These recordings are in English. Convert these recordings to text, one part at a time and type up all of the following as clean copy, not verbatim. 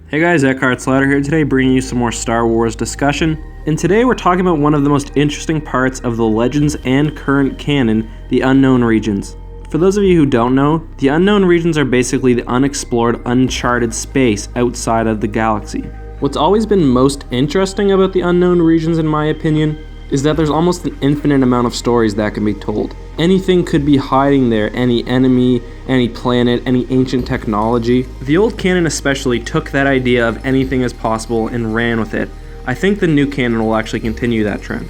Hey guys, Eckhart Slatter here today, bringing you some more Star Wars discussion. And today we're talking about one of the most interesting parts of the Legends and current canon, the Unknown Regions. For those of you who don't know, the Unknown Regions are basically the unexplored, uncharted space outside of the galaxy. What's always been most interesting about the Unknown Regions, in my opinion, is that there's almost an infinite amount of stories that can be told. Anything could be hiding there, any enemy, any planet, any ancient technology. The old canon especially took that idea of anything as possible and ran with it. I think the new canon will actually continue that trend.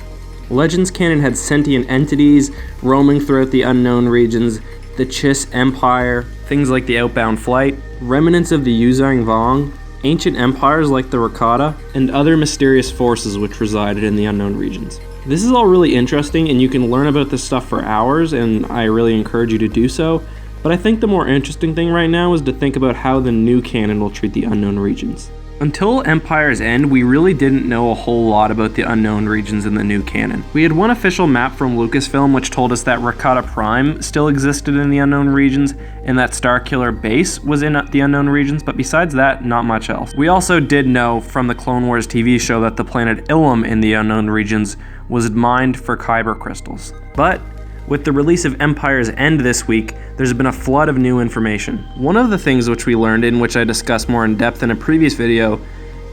Legends canon had sentient entities roaming throughout the Unknown Regions, the Chiss Empire, things like the Outbound Flight, remnants of the Yuzhang Vong, ancient empires like the Rakata, and other mysterious forces which resided in the Unknown Regions. This is all really interesting, and you can learn about this stuff for hours, and I really encourage you to do so, but I think the more interesting thing right now is to think about how the new canon will treat the Unknown Regions. Until Empire's End, we really didn't know a whole lot about the Unknown Regions in the new canon. We had one official map from Lucasfilm which told us that Rakata Prime still existed in the Unknown Regions, and that Starkiller Base was in the Unknown Regions, but besides that, not much else. We also did know from the Clone Wars TV show that the planet Ilum in the Unknown Regions was mined for Kyber crystals. But with the release of Empire's End this week, there's been a flood of new information. One of the things which we learned, in which I discussed more in depth in a previous video,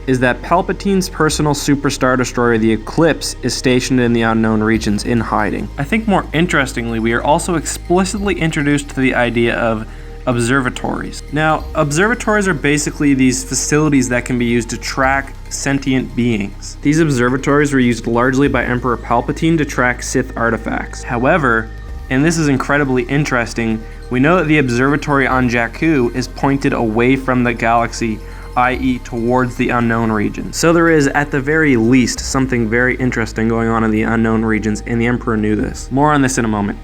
is that Palpatine's personal Super Star Destroyer, the Eclipse, is stationed in the Unknown Regions in hiding. I think more interestingly, we are also explicitly introduced to the idea of observatories. Now, observatories are basically these facilities that can be used to track sentient beings. These observatories were used largely by Emperor Palpatine to track Sith artifacts. However, and this is incredibly interesting, we know that the observatory on Jakku is pointed away from the galaxy, i.e. towards the Unknown Regions. So there is, at the very least, something very interesting going on in the Unknown Regions, and the Emperor knew this. More on this in a moment.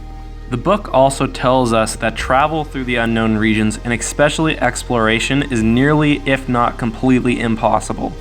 The book also tells us that travel through the Unknown Regions, and especially exploration, is nearly, if not completely, impossible.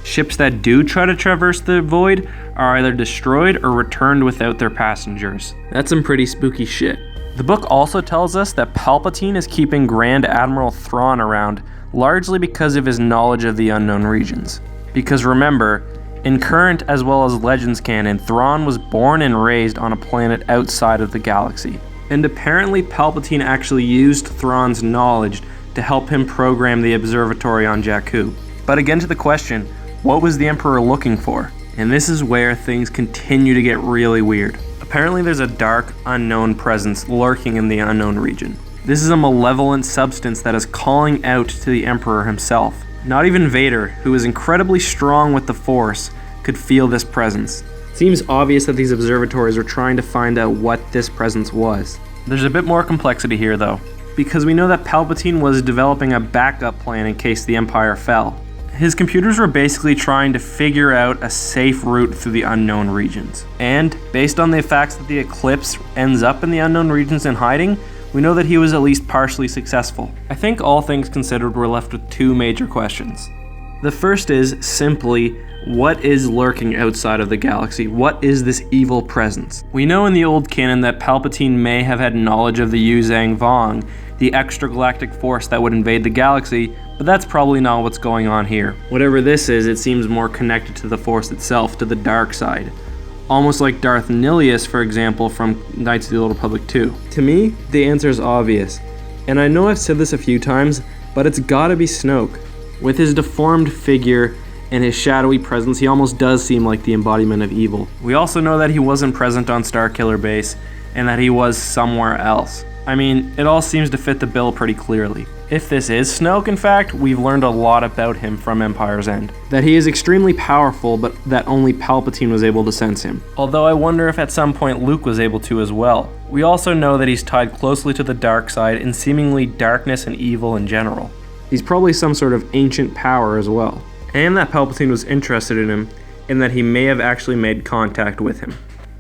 Ships that do try to traverse the void are either destroyed or returned without their passengers. That's some pretty spooky shit. The book also tells us that Palpatine is keeping Grand Admiral Thrawn around, largely because of his knowledge of the Unknown Regions. Because remember, in current as well as Legends canon, Thrawn was born and raised on a planet outside of the galaxy. And apparently Palpatine actually used Thrawn's knowledge to help him program the observatory on Jakku. But again to the question, what was the Emperor looking for? And this is where things continue to get really weird. Apparently there's a dark, unknown presence lurking in the Unknown Region. This is a malevolent substance that is calling out to the Emperor himself. Not even Vader, who is incredibly strong with the Force, could feel this presence. It seems obvious that these observatories are trying to find out what this presence was. There's a bit more complexity here though, because we know that Palpatine was developing a backup plan in case the Empire fell. His computers were basically trying to figure out a safe route through the Unknown Regions. And based on the facts that the Eclipse ends up in the Unknown Regions in hiding, we know that he was at least partially successful. I think all things considered, we're left with two major questions. The first is simply, what is lurking outside of the galaxy? What is this evil presence? We know in the old canon that Palpatine may have had knowledge of the Yuzhang Vong, the extragalactic force that would invade the galaxy, but that's probably not what's going on here. Whatever this is, it seems more connected to the Force itself, to the dark side. Almost like Darth Nihilus, for example, from Knights of the Old Republic 2. To me, the answer is obvious. And I know I've said this a few times, but it's gotta be Snoke. With his deformed figure and his shadowy presence, he almost does seem like the embodiment of evil. We also know that he wasn't present on Starkiller Base, and that he was somewhere else. I mean, it all seems to fit the bill pretty clearly. If this is Snoke, in fact, we've learned a lot about him from Empire's End. That he is extremely powerful, but that only Palpatine was able to sense him. Although I wonder if at some point Luke was able to as well. We also know that he's tied closely to the dark side and seemingly darkness and evil in general. He's probably some sort of ancient power as well. And that Palpatine was interested in him, and that he may have actually made contact with him.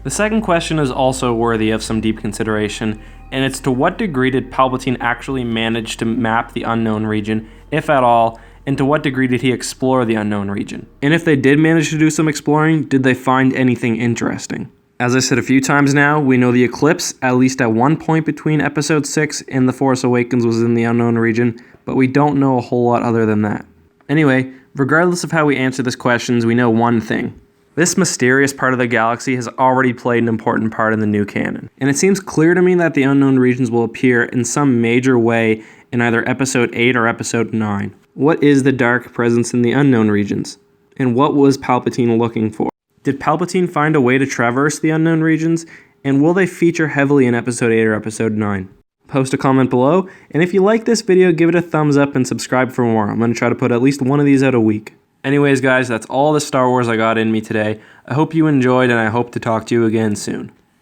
The second question is also worthy of some deep consideration, and it's to what degree did Palpatine actually manage to map the Unknown Region, if at all, and to what degree did he explore the Unknown Region? And if they did manage to do some exploring, did they find anything interesting? As I said a few times now, we know the Eclipse, at least at one point between Episode 6 and The Force Awakens, was in the Unknown Region, but we don't know a whole lot other than that. Anyway, regardless of how we answer these questions, we know one thing. This mysterious part of the galaxy has already played an important part in the new canon, and it seems clear to me that the unknown regions will appear in some major way in either Episode 8 or Episode 9. What is the dark presence in the unknown regions? And what was Palpatine looking for? Did Palpatine find a way to traverse the unknown regions? And will they feature heavily in Episode 8 or Episode 9? Post a comment below, and if you like this video, give it a thumbs up and subscribe for more. I'm going to try to put at least one of these out a week. Anyways guys, that's all the Star Wars I got in me today. I hope you enjoyed, and I hope to talk to you again soon.